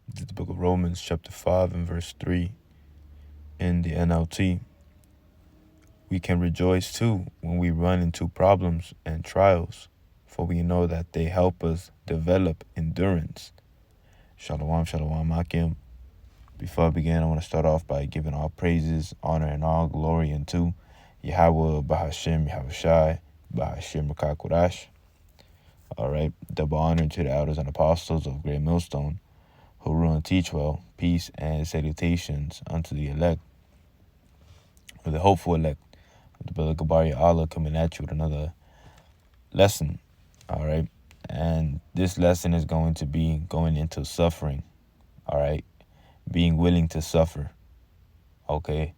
This is the book of Romans, chapter 5 and verse 3 in the NLT. We can rejoice too when we run into problems and trials, for we know that they help us develop endurance. Shalom, shalom, Akim. Before I begin, I want to start off by giving all praises, honor, and all glory unto Yahweh, Bahashem, Yahushai, Bahashem, Rakakurash. All right, double honor to the elders and apostles of Great Millstone, who rule and teach well. Peace and salutations unto the elect, or the hopeful elect, the Brother Gabaria Allah coming at you with another lesson. All right, and this lesson is going to be going into suffering. All right, being willing to suffer. Okay,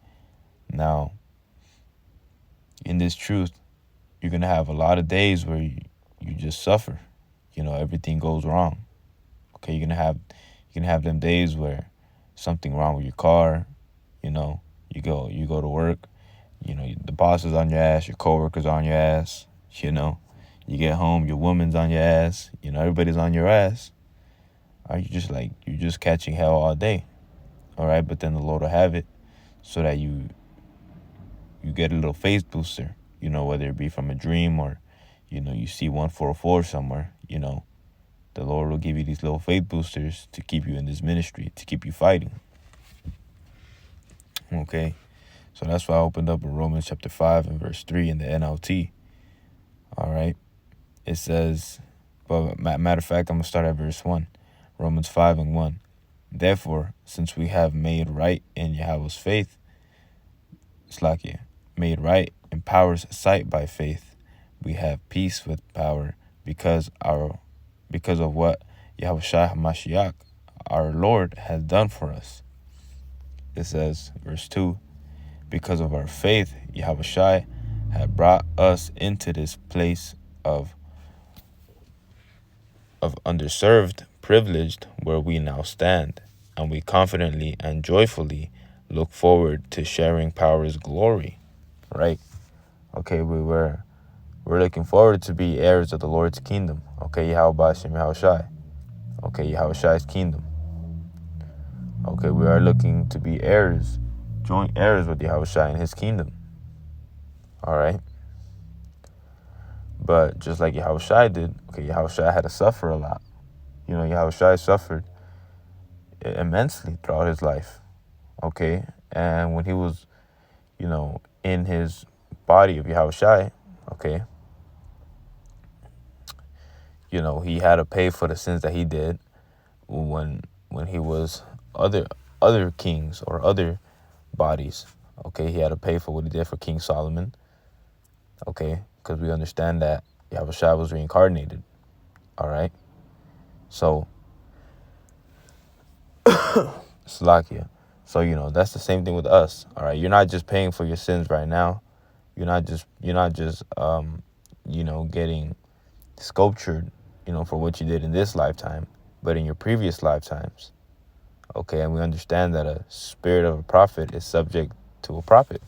now in this truth, you're gonna have a lot of days where you just suffer. Everything goes wrong. Okay, you're gonna have them days where something wrong with your car. You go to work. The boss is on your ass. Your coworkers on your ass. You get home, your woman's on your ass. Everybody's on your ass. Are you you're just catching hell all day? All right, but then the Lord will have it so that you get a little faith booster. Whether it be from a dream or you see 144 somewhere. The Lord will give you these little faith boosters to keep you in this ministry, to keep you fighting. Okay, so that's why I opened up in Romans chapter 5 and verse 3 in the NLT. All right, it says, but matter of fact, I'm going to start at verse 1. Romans 5 and 1. Therefore, since we have made right in Yahweh's faith, made right in power's sight by faith, we have peace with power because of what Yahushua HaMashiach, our Lord, has done for us. It says, verse 2, because of our faith, Yahushua had brought us into this place of underserved, privileged, where we now stand, and we confidently and joyfully look forward to sharing power's glory. Right? Okay, we're looking forward to be heirs of the Lord's kingdom. Okay, Yahweh Shem Yahushai. Okay, Yahushai's kingdom. Okay, we are looking to be heirs, joint heirs with Yahushai in his kingdom. All right. But just like Yahushai did, Yahushai had to suffer a lot. Yahushai suffered immensely throughout his life. Okay, and when he was, in his body of Yahushai, he had to pay for the sins that he did when he was other kings or other bodies. Okay, he had to pay for what he did for King Solomon. Okay, because we understand that Yahushua was reincarnated. All right, so Salakia. So that's the same thing with us. All right, you're not just paying for your sins right now. You're not just getting sculptured, for what you did in this lifetime, but in your previous lifetimes. Okay, and we understand that a spirit of a prophet is subject to a prophet.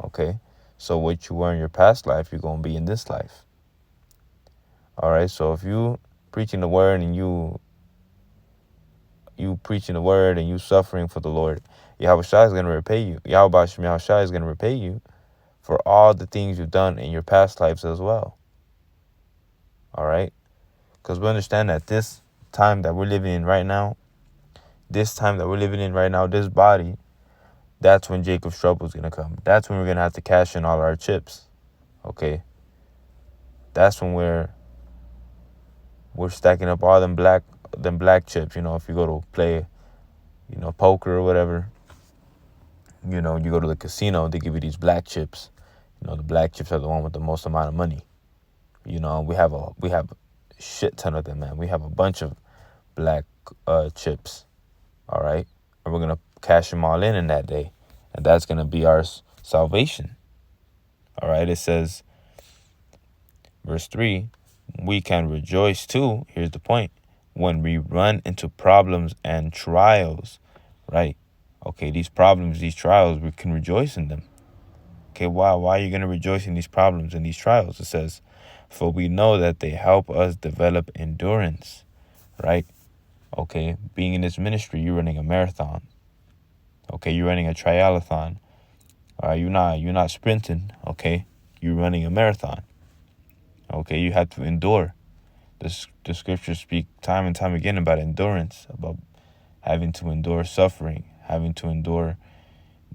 Okay, so what you were in your past life, you're going to be in this life. All right, so if you preaching the word and you preaching the word and you suffering for the Lord, Yahushua is going to repay you. Yahushua is going to repay you for all the things you've done in your past lives as well. All right, because we understand that this time that we're living in right now, this body, that's when Jacob's trouble is going to come. That's when we're going to have to cash in all our chips. Okay, that's when we're stacking up all them black chips. If you go to play, poker or whatever, you go to the casino, they give you these black chips. The black chips are the one with the most amount of money. We have a shit ton of them, man. We have a bunch of black chips. All right, and we're gonna cash them all in that day, and that's gonna be our salvation. All right, it says, verse 3, we can rejoice too. Here's the point: when we run into problems and trials. Right? Okay, these problems, these trials, we can rejoice in them. Okay, why are you going to rejoice in these problems and these trials? It says, for we know that they help us develop endurance. Right? Okay, being in this ministry, you're running a marathon. Okay, you're running a triathlon. All right, you're not sprinting. Okay, you're running a marathon. Okay, you have to endure. The scriptures speak time and time again about endurance, about having to endure suffering, having to endure,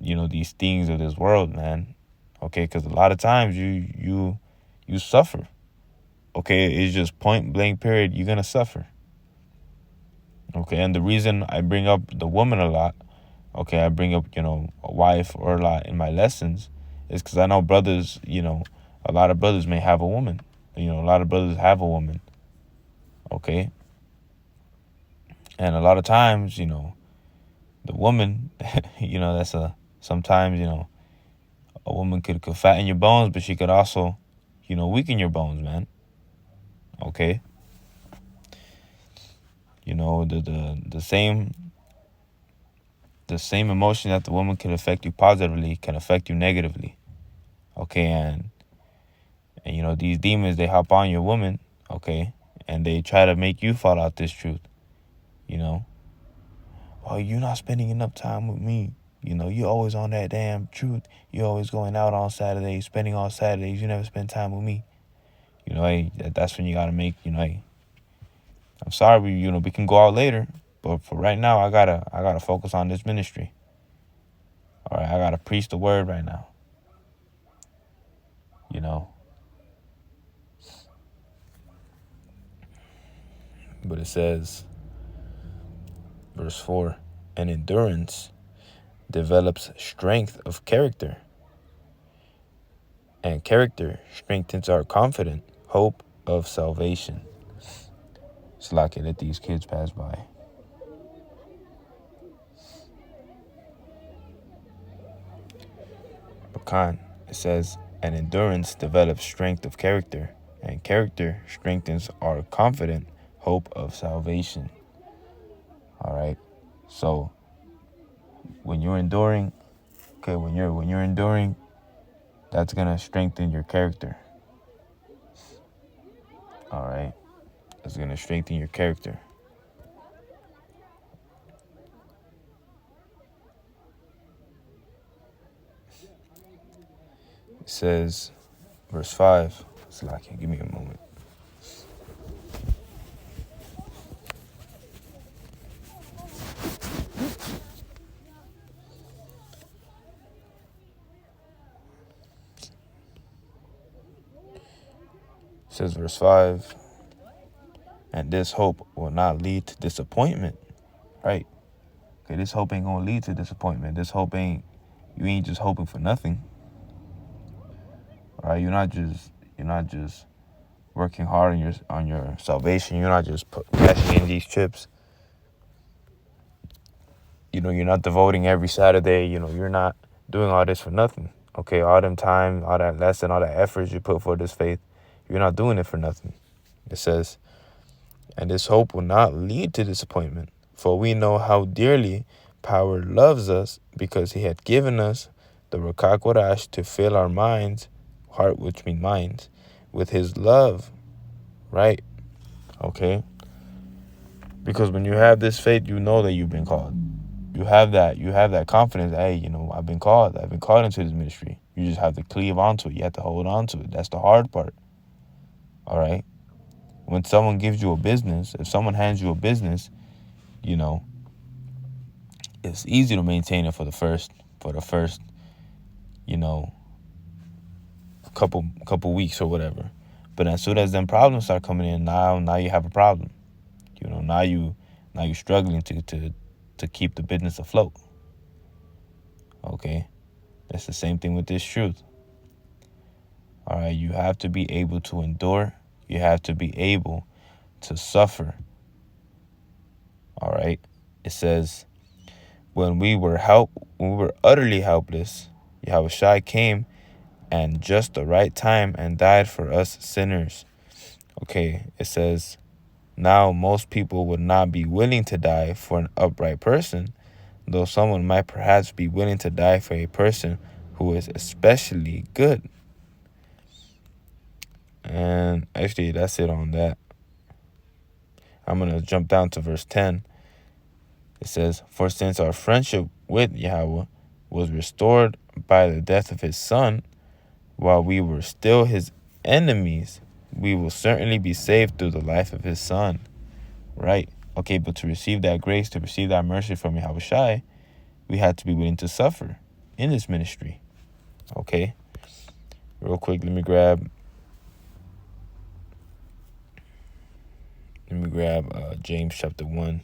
these things of this world, man. Okay, because a lot of times you suffer. Okay, it's just point blank period. You're gonna suffer. Okay, and the reason I bring up the woman a lot, okay, I bring up a wife or a lot in my lessons, is because I know brothers, a lot of brothers may have a woman. A lot of brothers have a woman. Okay, and a lot of times, the woman, that's sometimes, a woman could fatten your bones, but she could also, weaken your bones, man. Okay, the same emotion that the woman can affect you positively can affect you negatively. Okay, and these demons, they hop on your woman. Okay, and they try to make you fall out this truth. You know, oh, you're not spending enough time with me. You always on that damn truth. You always going out on Saturdays, spending all Saturdays. You never spend time with me. Hey, that's when you gotta make. Hey, I'm sorry, we can go out later, but for right now, I gotta focus on this ministry. All right, I gotta preach the word right now. You know, but it says, verse 4, and endurance develops strength of character, and character strengthens our confident hope of salvation. It's like let these kids pass by. Bakan, it says, and endurance develops strength of character, and character strengthens our confident hope of salvation. All right. So when you're enduring, when you're enduring, that's gonna strengthen your character. All right. That's gonna strengthen your character. It says, verse 5. It's like, give me a moment. It says, verse 5, and this hope will not lead to disappointment. Right? Okay, this hope ain't gonna lead to disappointment. This hope you ain't just hoping for nothing. All right, you're not just working hard on your salvation. You're not just cashing in these chips. You're not devoting every Saturday. You're not doing all this for nothing. Okay, all them time, all that lesson, all that effort you put for this faith, you're not doing it for nothing. It says, and this hope will not lead to disappointment, for we know how dearly Power loves us because he had given us the Ruach HaKodesh to fill our minds, heart, which means minds, with his love, right? Okay? Because when you have this faith, you know that you've been called. You have that confidence. Hey, I've been called into this ministry. You just have to cleave onto it. You have to hold on to it. That's the hard part. All right? When someone gives you a business, if someone hands you a business, it's easy to maintain it for the first, couple weeks or whatever. But as soon as them problems start coming in, now you have a problem. Now you struggling to keep the business afloat. Okay? That's the same thing with this truth. All right, you have to be able to endure. You have to be able to suffer. All right? It says, when we were utterly helpless, Yahushua came and just the right time and died for us sinners. Okay, it says, now most people would not be willing to die for an upright person, though someone might perhaps be willing to die for a person who is especially good. And actually, that's it on that. I'm going to jump down to verse 10. It says, for since our friendship with Yahweh was restored by the death of his son, while we were still his enemies, we will certainly be saved through the life of his son. Right? Okay, but to receive that grace, to receive that mercy from Yahweh Shai, we had to be willing to suffer in this ministry. Okay? Real quick, let me grab James chapter 1.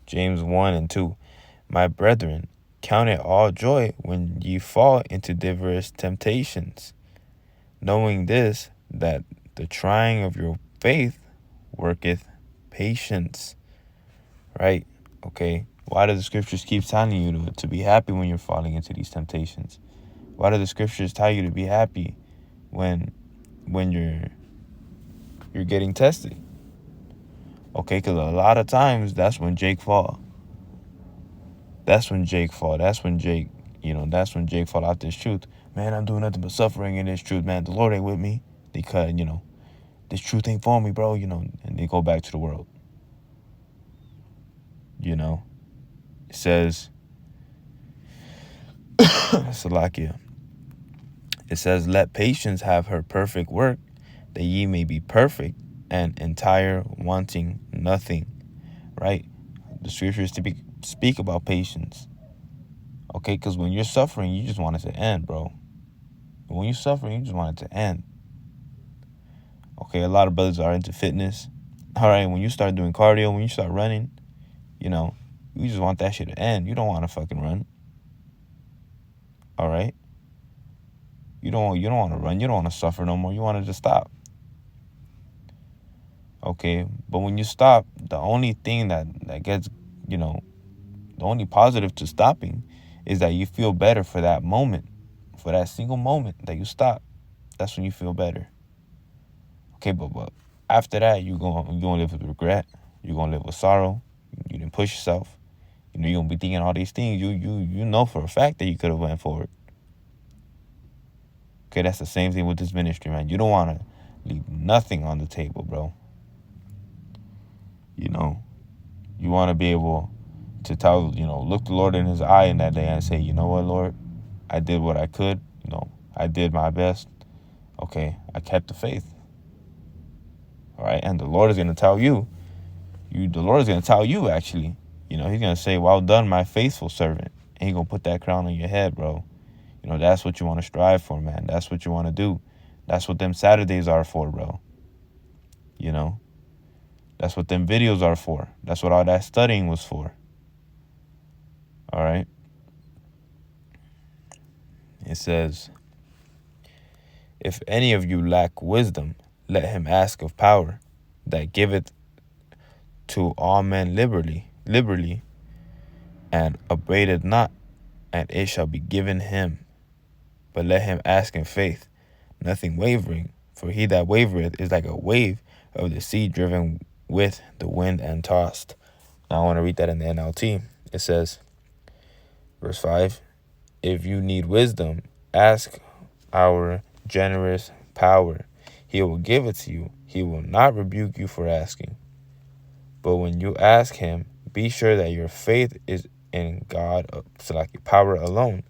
James 1 and 2. My brethren, count it all joy when ye fall into diverse temptations, knowing this, that the trying of your faith worketh patience. Right? Okay. Why do the scriptures keep telling you to be happy when you're falling into these temptations? Why do the scriptures tell you to be happy when you're getting tested? Okay, because a lot of times that's when Jake fall. That's when Jake fall out this truth. Man, I'm doing nothing but suffering in this truth, man. The Lord ain't with me because, this truth ain't for me, bro, and they go back to the world. It says, Salakia. It says, let patience have her perfect work, that ye may be perfect and entire, wanting nothing. Right? The scriptures speak about patience. Okay, because when you're suffering, you just want it to end, bro. When you're suffering, you just want it to end. Okay, a lot of brothers are into fitness. All right, when you start doing cardio, when you start running, you just want that shit to end. You don't want to fucking run. All right? You don't want to run. You don't want to suffer no more. You want to just stop. Okay, but when you stop, the only thing that gets, the only positive to stopping is that you feel better for that moment, for that single moment that you stop. That's when you feel better. Okay, but after that, you're gonna live with regret. You're gonna live with sorrow. You didn't push yourself. You're gonna be thinking all these things. You know for a fact that you could have went forward. Okay, that's the same thing with this ministry, man. You don't want to leave nothing on the table, bro. You want to be able to tell, look the Lord in his eye in that day and say, you know what, Lord, I did what I could. I did my best. Okay, I kept the faith. All right, and the Lord is going to tell you. The Lord is going to tell you, actually. He's going to say, well done, my faithful servant. And he's going to put that crown on your head, bro. That's what you want to strive for, man. That's what you want to do. That's what them Saturdays are for, bro. That's what them videos are for. That's what all that studying was for. All right. It says, if any of you lack wisdom, let him ask of power, that giveth to all men liberally, and upbraideth not, and it shall be given him. But let him ask in faith, nothing wavering, for he that wavereth is like a wave of the sea driven with the wind and tossed. Now I want to read that in the NLT. It says, verse 5, if you need wisdom, ask our generous power. He will give it to you. He will not rebuke you for asking. But when you ask him, be sure that your faith is in God, power alone.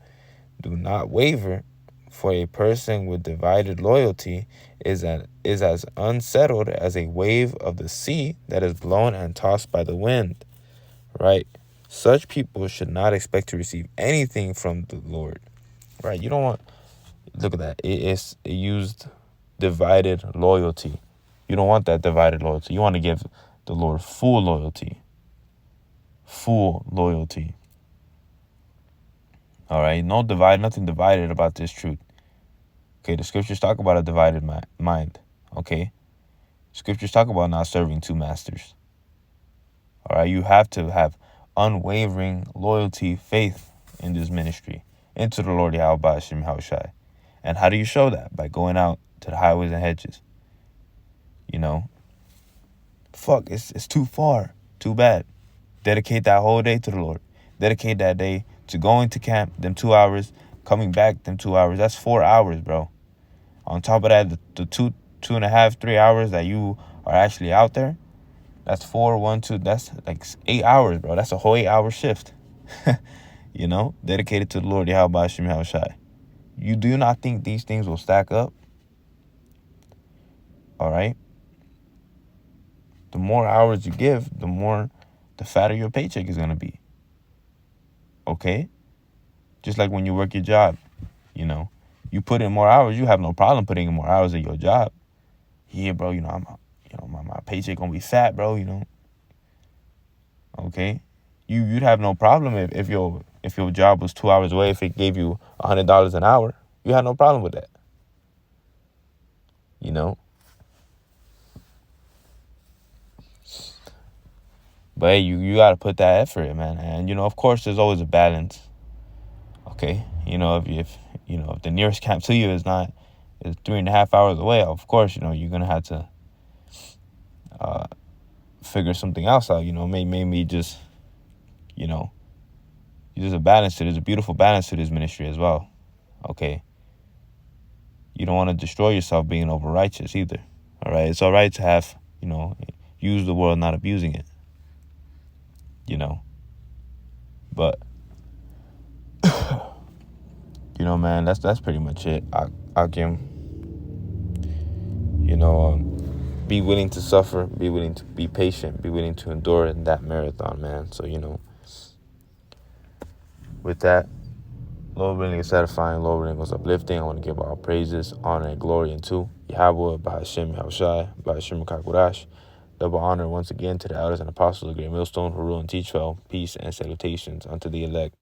Do not waver, for a person with divided loyalty is as unsettled as a wave of the sea that is blown and tossed by the wind. Right? Such people should not expect to receive anything from the Lord. Right? You don't want... Look at that. It used divided loyalty. You don't want that divided loyalty. You want to give the Lord full loyalty. Full loyalty. All right? Nothing divided about this truth. Okay, the scriptures talk about a divided mind. Okay? Scriptures talk about not serving two masters. All right? You have to have unwavering loyalty, faith in this ministry, into the Lord Yahweh Hashem Haushai. And how do you show that? By going out to the highways and hedges. Fuck, it's too far. Too bad. Dedicate that whole day to the Lord. Dedicate that day to going to camp, them 2 hours, Coming back, them 2 hours, that's 4 hours, bro. On top of that, the 2.5, 3 hours that you are actually out there, that's 4, 1, 2, that's like 8 hours, bro. That's a whole 8 hour shift, dedicated to the Lord, Yahweh Hashem Yahushai. You do not think these things will stack up? All right? The more hours you give, the fatter your paycheck is going to be. Okay? Just like when you work your job, you put in more hours, you have no problem putting in more hours at your job. Yeah, bro, my paycheck going to be fat, bro, Okay? You'd have no problem if your job was 2 hours away, if it gave you $100 an hour. You had no problem with that. But hey, you got to put that effort in, man. And, of course, there's always a balance. Okay? If the nearest camp to you is 3.5 hours away, of course, you're going to have to figure something else out. Maybe just, there's a balance to it. There's a beautiful balance to this ministry as well. Okay? You don't want to destroy yourself being over righteous either. All right? It's all right to have, use the word, not abusing it. But man, that's pretty much it. I can, be willing to suffer, be willing to be patient, be willing to endure in that marathon, man. So, with that, Lord willing is satisfying, Lord willing was uplifting. I want to give all praises, honor, and glory unto Yahweh, by Hashem Yahushai, by Hashem Kakurash. Double honor once again to the elders and apostles of Great Millstone who rule and teach well. Peace and salutations unto the elect.